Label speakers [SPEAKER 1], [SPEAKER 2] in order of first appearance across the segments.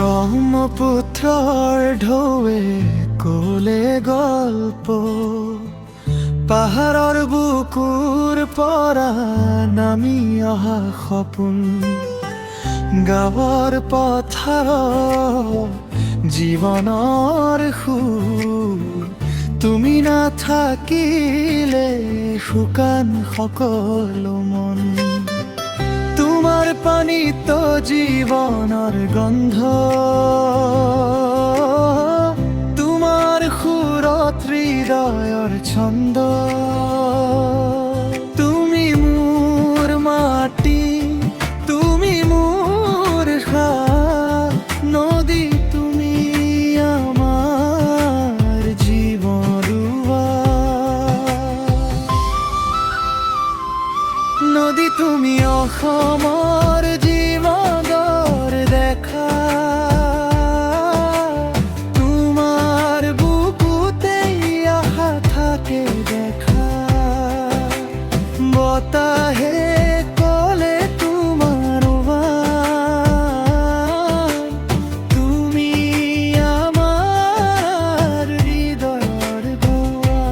[SPEAKER 1] ব্ৰহ্মপুত্ৰৰ ঢৌৱে ক'লে গল্প, পাহাৰৰ বুকুৰ পৰা নামি অহা সপোন, গাঁৱৰ পথাৰত জীৱনৰ সুৰ, তুমি নাথাকিলে শুকান সকলো মন। তোমাৰ পানীত জীৱনৰ গন্ধ, তোমাৰ সুৰত হৃদয়ৰ ছন্দ। তুমি মোৰ মাটি, তুমি মোৰ ঘাট, নদী তুমি আমাৰ জীৱৰুৱা। নদী তুমি অসমৰ জীৱনৰ দেখা, তোমাৰ বুকুতেই আশা থাকে দেখা। বতাহে ক'লে তোমাৰ বাণ, তুমি আমাৰ হৃদয়ৰ গোৱা।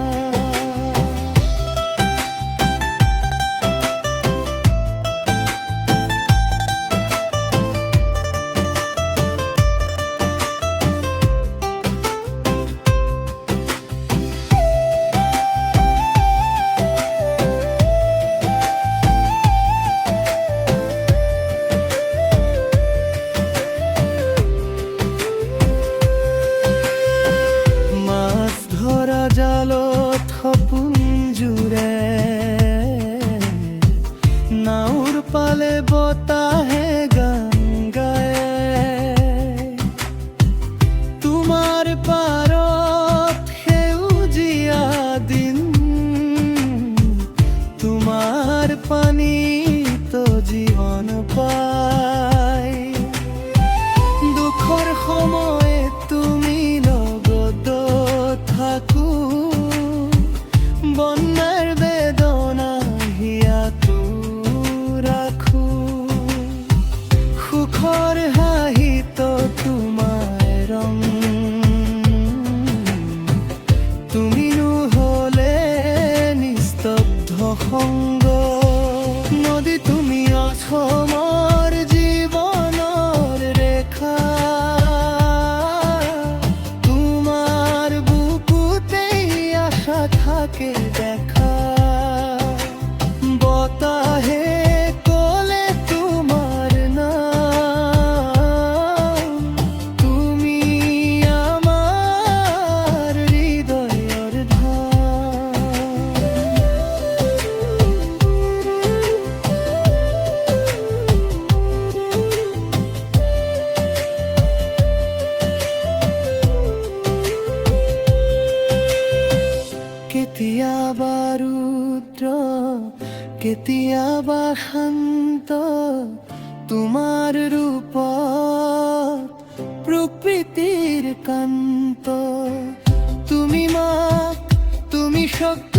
[SPEAKER 1] জালত সপোন জুৰে, নাওৰ পালে বতাহে গান গায়। তোমাৰ পাৰত সেউজীয়া দিন, তোমাৰ পানীত জীৱন পায়। দুখৰ সময় তুমি লগত থাকো, বন্যাৰ বেদনা হিয়াটো ৰাখো। সুখৰ হাঁহিত তোমাৰ ৰং, তুমি নহ'লে নিস্তব্ধ সংগ। নদী তুমি অসমৰ জীৱনৰ ৰেখা, তোমাৰ বুকুতেই আশা থাকে দেখা। বতাহে ক'লে তোমাৰ নাম, তুমি আমাৰ হৃদয়ৰ ধাম। কেতিয়াবা ৰুদ্ৰ, কেতিয়াবা শান্ত, তোমাৰ ৰূপত প্ৰকৃতিৰ কান্ত। তুমি মাক, তুমি শক্তি।